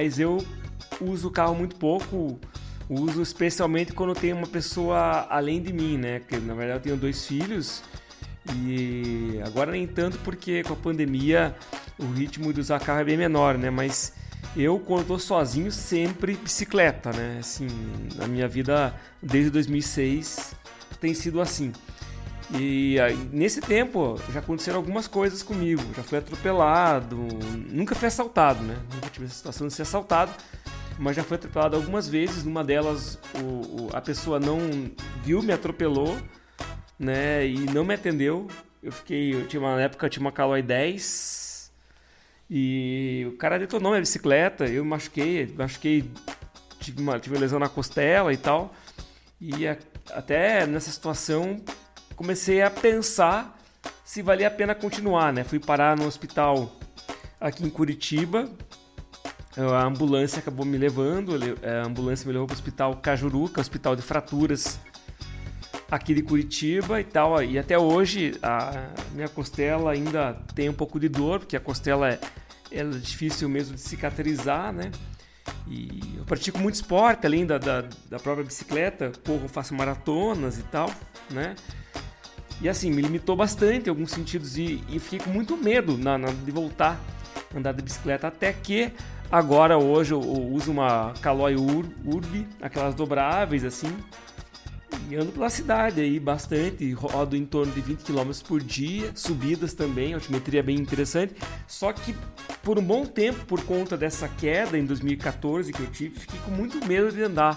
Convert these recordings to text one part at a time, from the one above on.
Mas eu uso o carro muito pouco, uso especialmente quando tem uma pessoa além de mim, né? Porque na verdade eu tenho 2 filhos e agora nem tanto porque com a pandemia o ritmo de usar carro é bem menor, né? Mas eu quando tô sozinho sempre bicicleta, né? Assim, na minha vida desde 2006 tem sido assim. E aí, nesse tempo já aconteceram algumas coisas comigo. Já fui atropelado, nunca fui assaltado, né? Nunca tive essa situação de ser assaltado, mas já fui atropelado algumas vezes. Numa delas, a pessoa não viu, me atropelou, né? E não me atendeu. Eu tinha uma época, eu tinha uma Caloi 10 e o cara detonou minha bicicleta. Eu machuquei, tive uma lesão na costela e tal. Até nessa situação comecei a pensar se valia a pena continuar, né? Fui parar no hospital aqui em Curitiba. A ambulância acabou me levando. A ambulância me levou para o hospital Cajuru, que é o hospital de fraturas aqui de Curitiba e tal. E até hoje a minha costela ainda tem um pouco de dor, porque a costela é difícil mesmo de cicatrizar, né? E eu pratico muito esporte, além da própria bicicleta. Corro, faço maratonas e tal, né? E assim, me limitou bastante em alguns sentidos e fiquei com muito medo de voltar a andar de bicicleta. Até que agora, hoje, eu uso uma Caloi Urbi, aquelas dobráveis assim, e ando pela cidade aí bastante, rodo em torno de 20 km por dia, subidas também, altimetria bem interessante. Só que por um bom tempo, por conta dessa queda em 2014 que eu tive, fiquei com muito medo de andar,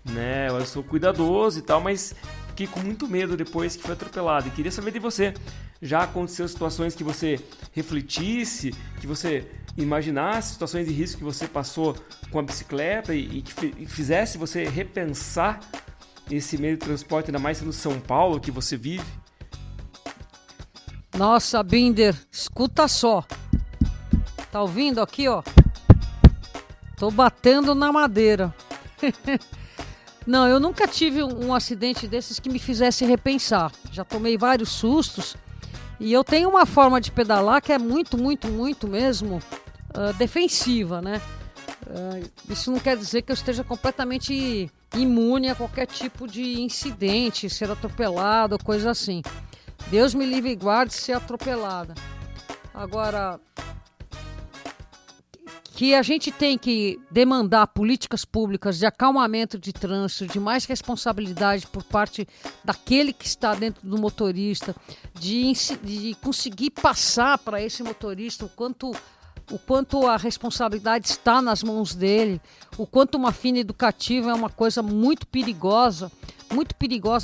né? Eu sou cuidadoso e tal, mas fiquei com muito medo depois que foi atropelado. E queria saber de você, já aconteceu situações que você refletisse, que você imaginasse, situações de risco que você passou com a bicicleta e que fizesse você repensar esse meio de transporte, ainda mais no São Paulo que você vive? Nossa, Binder, escuta só. Tá ouvindo aqui, ó? Tô batendo na madeira. Não, eu nunca tive um acidente desses que me fizesse repensar. Já tomei vários sustos e eu tenho uma forma de pedalar que é muito, muito, muito mesmo defensiva, né? Isso não quer dizer que eu esteja completamente imune a qualquer tipo de incidente, ser atropelado, coisa assim. Deus me livre e guarde ser atropelada. Agora, que a gente tem que demandar políticas públicas de acalmamento de trânsito, de mais responsabilidade por parte daquele que está dentro do motorista, de conseguir passar para esse motorista o quanto a responsabilidade está nas mãos dele, o quanto uma fina educativa é uma coisa muito perigosa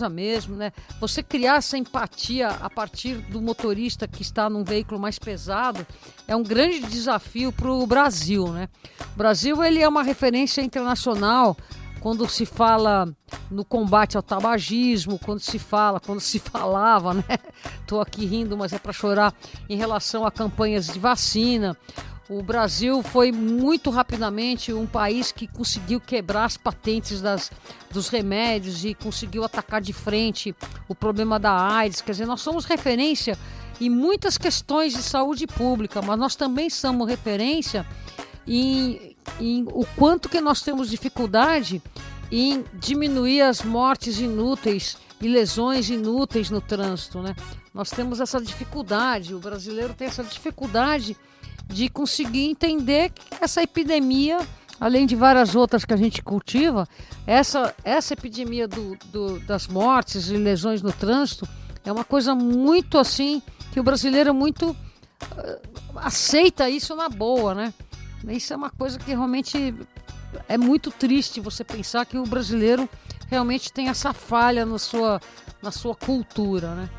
mesmo, né? Você criar essa empatia a partir do motorista que está num veículo mais pesado é um grande desafio para o Brasil, né? O Brasil, ele é uma referência internacional quando se fala no combate ao tabagismo, quando se falava, né? Tô aqui rindo, mas é para chorar, em relação a campanhas de vacina. O Brasil foi muito rapidamente um país que conseguiu quebrar as patentes dos remédios e conseguiu atacar de frente o problema da AIDS. Quer dizer, nós somos referência em muitas questões de saúde pública, mas nós também somos referência em o quanto que nós temos dificuldade em diminuir as mortes inúteis e lesões inúteis no trânsito, né? Nós temos essa dificuldade, o brasileiro tem essa dificuldade de conseguir entender que essa epidemia, além de várias outras que a gente cultiva, essa epidemia das mortes e lesões no trânsito é uma coisa muito assim, que o brasileiro muito aceita isso na boa, né? Isso é uma coisa que realmente é muito triste você pensar que o brasileiro realmente tem essa falha na sua cultura, né?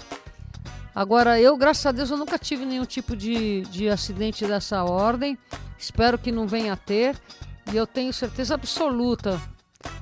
Agora, eu, graças a Deus, eu nunca tive nenhum tipo de acidente dessa ordem. Espero que não venha a ter. E eu tenho certeza absoluta.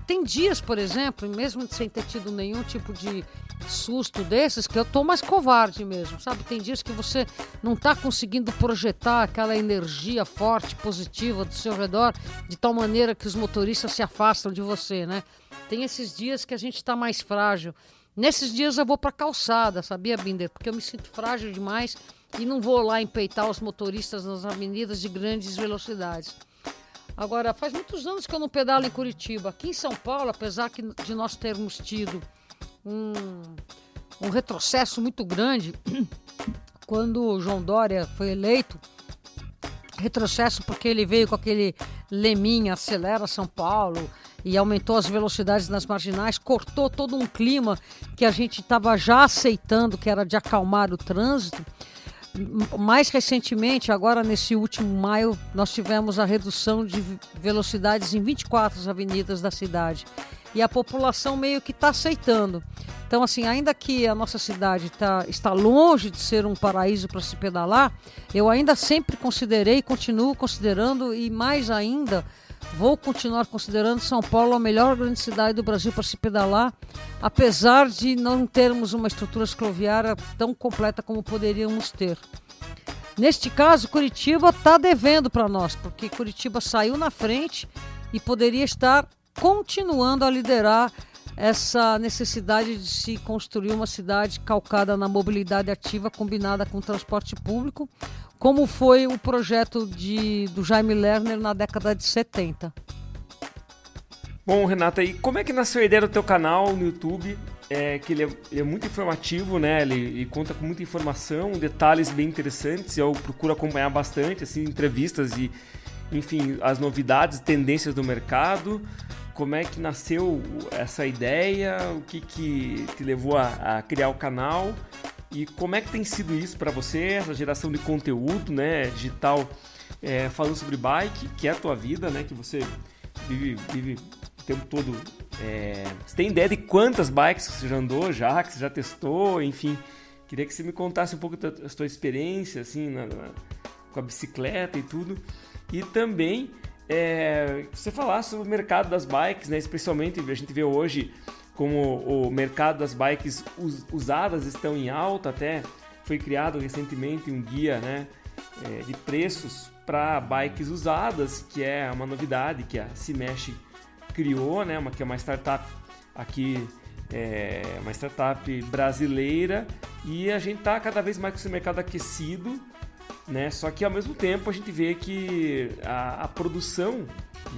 Tem dias, por exemplo, mesmo sem ter tido nenhum tipo de susto desses, que eu tô mais covarde mesmo, sabe? Tem dias que você não tá conseguindo projetar aquela energia forte, positiva do seu redor, de tal maneira que os motoristas se afastam de você, né? Tem esses dias que a gente tá mais frágil. Nesses dias eu vou pra calçada, sabia, Binder? Porque eu me sinto frágil demais e não vou lá empeitar os motoristas nas avenidas de grandes velocidades. Agora, faz muitos anos que eu não pedalo em Curitiba. Aqui em São Paulo, apesar de nós termos tido um retrocesso muito grande, quando o João Dória foi eleito, retrocesso porque ele veio com aquele leminha, acelera São Paulo, e aumentou as velocidades nas marginais, cortou todo um clima que a gente estava já aceitando, que era de acalmar o trânsito. Mais recentemente, agora nesse último maio, nós tivemos a redução de velocidades em 24 avenidas da cidade. E a população meio que está aceitando. Então, assim, ainda que a nossa cidade está longe de ser um paraíso para se pedalar, eu ainda sempre considerei, continuo considerando e mais ainda vou continuar considerando São Paulo a melhor grande cidade do Brasil para se pedalar, apesar de não termos uma estrutura cicloviária tão completa como poderíamos ter. Neste caso, Curitiba está devendo para nós, porque Curitiba saiu na frente e poderia estar continuando a liderar essa necessidade de se construir uma cidade calcada na mobilidade ativa combinada com transporte público, como foi o projeto do Jaime Lerner na década de 70. Bom, Renata, e como é que nasceu a ideia do teu canal no YouTube? Que ele é muito informativo, né? Ele conta com muita informação, detalhes bem interessantes. Eu procuro acompanhar bastante, assim, entrevistas e, enfim, as novidades, tendências do mercado. Como é que nasceu essa ideia? O que te levou a criar o canal? E como é que tem sido isso para você, essa geração de conteúdo, né, digital, falando sobre bike, que é a tua vida, né, que você vive o tempo todo. Você tem ideia de quantas bikes você já andou, que você já testou, enfim. Queria que você me contasse um pouco da tua experiência, assim, com a bicicleta e tudo. E também você falasse sobre o mercado das bikes, né, especialmente a gente vê hoje como o mercado das bikes usadas estão em alta. Até foi criado recentemente um guia, né, de preços para bikes usadas, que é uma novidade que a Se Mexe criou, né, que é uma startup aqui, uma startup brasileira, e a gente está cada vez mais com esse mercado aquecido, né, só que ao mesmo tempo a gente vê que a produção,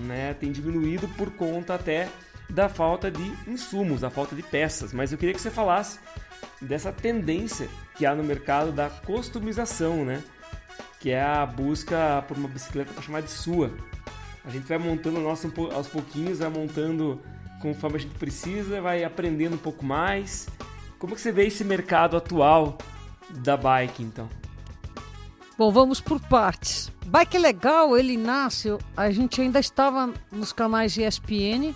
né, tem diminuído por conta até da falta de insumos, da falta de peças. Mas eu queria que você falasse dessa tendência que há no mercado da customização, né? Que é a busca por uma bicicleta para chamar de sua. A gente vai montando aos pouquinhos, vai montando conforme a gente precisa, vai aprendendo um pouco mais. Como que você vê esse mercado atual da bike, então? Bom, vamos por partes. Bike Legal, ele nasce, a gente ainda estava nos canais ESPN,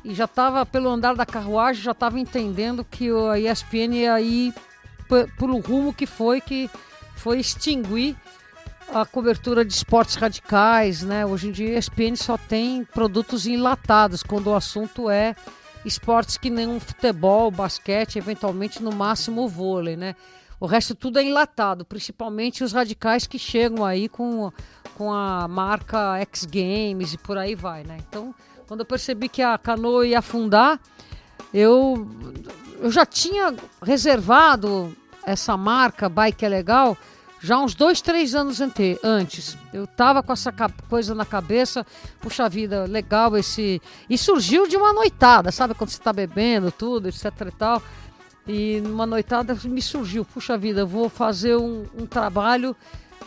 e já estava, pelo andar da carruagem, já estava entendendo que a ESPN ia ir pelo rumo que foi extinguir a cobertura de esportes radicais, né? Hoje em dia a ESPN só tem produtos enlatados, quando o assunto é esportes que nem um futebol, basquete, eventualmente no máximo o vôlei, né? O resto tudo é enlatado, principalmente os radicais que chegam aí com a marca X Games e por aí vai, né? Então, quando eu percebi que a canoa ia afundar, eu já tinha reservado essa marca Bike é Legal já uns 2, 3 anos antes. Eu estava com essa coisa na cabeça, puxa vida, legal esse... E surgiu de uma noitada, sabe? Quando você está bebendo tudo, etc e tal. E numa noitada me surgiu, puxa vida, eu vou fazer um trabalho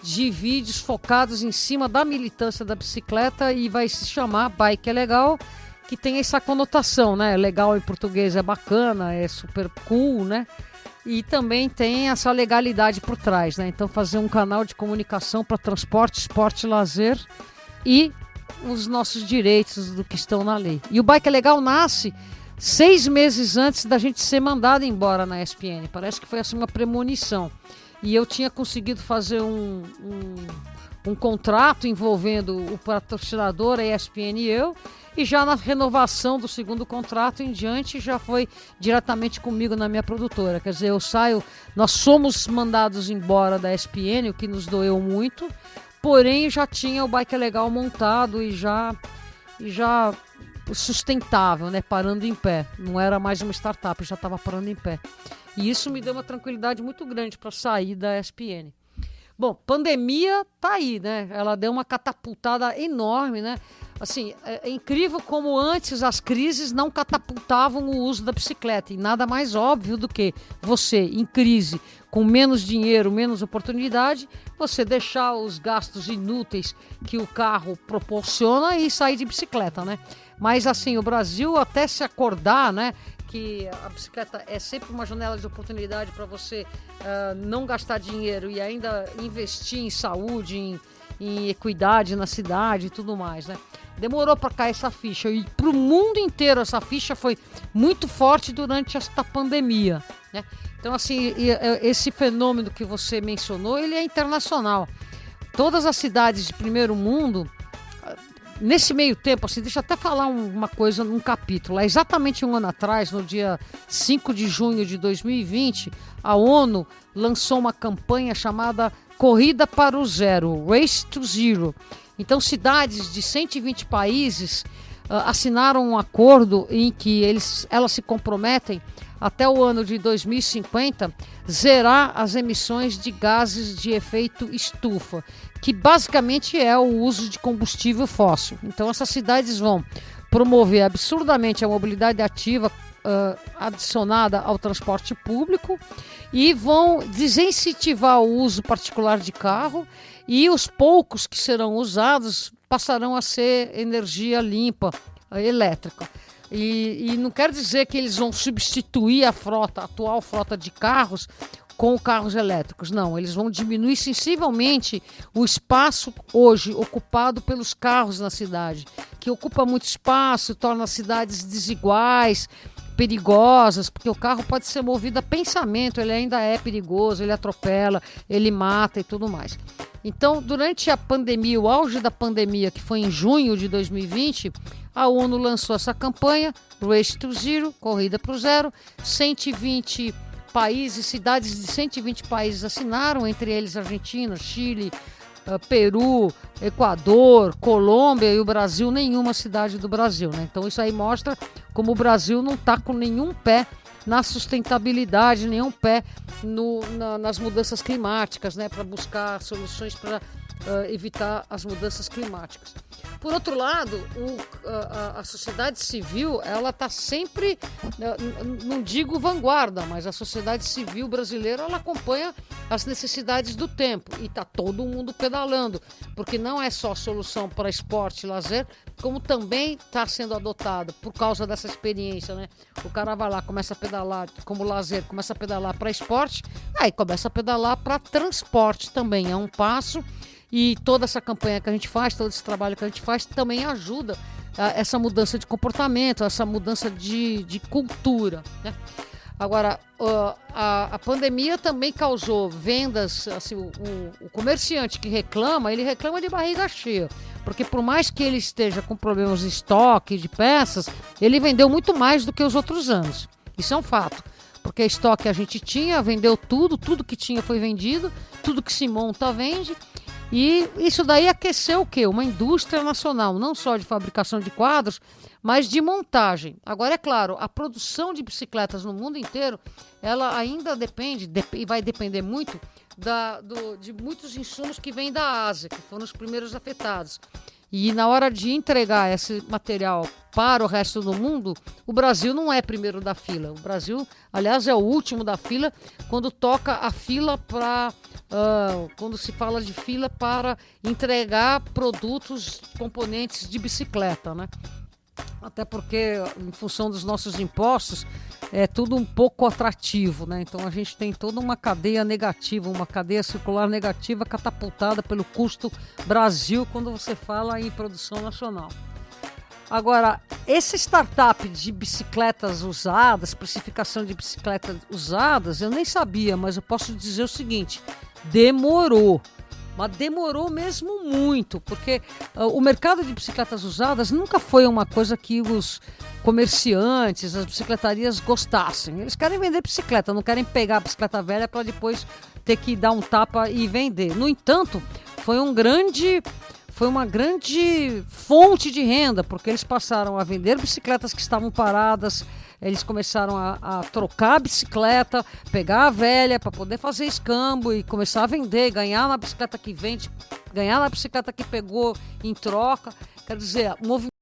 de vídeos focados em cima da militância da bicicleta e vai se chamar Bike é Legal, que tem essa conotação, né? Legal em português é bacana, é super cool, né? E também tem essa legalidade por trás, né? Então fazer um canal de comunicação para transporte, esporte, lazer e os nossos direitos do que estão na lei. E o Bike é Legal nasce 6 meses antes da gente ser mandado embora na ESPN. Parece que foi assim uma premonição. E eu tinha conseguido fazer um contrato envolvendo o patrocinador, a ESPN e eu, e já na renovação do segundo contrato em diante já foi diretamente comigo na minha produtora. Quer dizer, nós somos mandados embora da ESPN, o que nos doeu muito, porém já tinha o Bike é Legal montado e já sustentável, né, parando em pé. Não era mais uma startup, já estava parando em pé. E isso me deu uma tranquilidade muito grande para sair da ESPN. Bom, pandemia tá aí, né? Ela deu uma catapultada enorme, né? Assim, é incrível como antes as crises não catapultavam o uso da bicicleta. E nada mais óbvio do que você, em crise, com menos dinheiro, menos oportunidade, você deixar os gastos inúteis que o carro proporciona e sair de bicicleta, né? Mas assim, o Brasil até se acordar, né, que a bicicleta é sempre uma janela de oportunidade para você não gastar dinheiro e ainda investir em saúde, em equidade na cidade e tudo mais, né? Demorou para cair essa ficha e para o mundo inteiro essa ficha foi muito forte durante esta pandemia, né? Então, assim, esse fenômeno que você mencionou, ele é internacional. Todas as cidades de primeiro mundo, nesse meio tempo, assim, deixa eu até falar uma coisa num capítulo. Há exatamente um ano atrás, no dia 5 de junho de 2020, a ONU lançou uma campanha chamada Corrida para o Zero, Race to Zero. Então, cidades de 120 países assinaram um acordo em que elas se comprometem até o ano de 2050 zerar as emissões de gases de efeito estufa, que basicamente é o uso de combustível fóssil. Então, essas cidades vão promover absurdamente a mobilidade ativa adicionada ao transporte público e vão desincentivar o uso particular de carro, e os poucos que serão usados passarão a ser energia limpa, elétrica. E não quer dizer que eles vão substituir a atual frota de carros com carros elétricos. Não, eles vão diminuir sensivelmente o espaço hoje ocupado pelos carros na cidade, que ocupa muito espaço, torna as cidades desiguais, perigosas, porque o carro pode ser movido a pensamento, ele ainda é perigoso, ele atropela, ele mata e tudo mais. Então, durante a pandemia, o auge da pandemia, que foi em junho de 2020, a ONU lançou essa campanha, Race to Zero, Corrida para o Zero. 120 países, cidades de 120 países assinaram, entre eles Argentina, Chile, Peru, Equador, Colômbia e o Brasil, nenhuma cidade do Brasil, né? Então isso aí mostra como o Brasil não está com nenhum pé na sustentabilidade, nenhum pé nas mudanças climáticas, né? Para buscar soluções para evitar as mudanças climáticas. Por outro lado, a sociedade civil, ela está sempre, não digo vanguarda, mas a sociedade civil brasileira, ela acompanha as necessidades do tempo e está todo mundo pedalando, porque não é só solução para esporte e lazer, como também está sendo adotado por causa dessa experiência, né? O cara vai lá, começa a pedalar como lazer, começa a pedalar para esporte, aí começa a pedalar para transporte também, é um passo. E toda essa campanha que a gente faz, todo esse trabalho que a gente faz também ajuda essa mudança de comportamento, essa mudança de cultura, né? Agora, a pandemia também causou vendas, assim, o comerciante que reclama, ele reclama de barriga cheia, porque por mais que ele esteja com problemas de estoque, de peças, ele vendeu muito mais do que os outros anos. Isso é um fato. Porque estoque a gente tinha, vendeu tudo que tinha foi vendido, tudo que se monta vende. E isso daí aqueceu o quê? Uma indústria nacional, não só de fabricação de quadros, mas de montagem. Agora, é claro, a produção de bicicletas no mundo inteiro, ela ainda depende e vai depender muito de muitos insumos que vêm da Ásia, que foram os primeiros afetados. E na hora de entregar esse material para o resto do mundo, o Brasil não é primeiro da fila. O Brasil, aliás, é o último da fila quando toca a fila para... quando se fala de fila para entregar produtos, componentes de bicicleta, né? Até porque, em função dos nossos impostos, é tudo um pouco atrativo, né? Então a gente tem toda uma cadeia negativa, uma cadeia circular negativa catapultada pelo custo Brasil quando você fala em produção nacional. Agora, esse startup de bicicletas usadas, precificação de bicicletas usadas, eu nem sabia, mas eu posso dizer o seguinte: demorou. Mas demorou mesmo muito, porque o mercado de bicicletas usadas nunca foi uma coisa que os comerciantes, as bicicletarias gostassem. Eles querem vender bicicleta, não querem pegar a bicicleta velha para depois ter que dar um tapa e vender. No entanto, foi uma grande fonte de renda, porque eles passaram a vender bicicletas que estavam paradas, eles começaram a trocar a bicicleta, pegar a velha para poder fazer escambo e começar a vender, ganhar na bicicleta que vende, ganhar na bicicleta que pegou em troca. Quer dizer, o movimento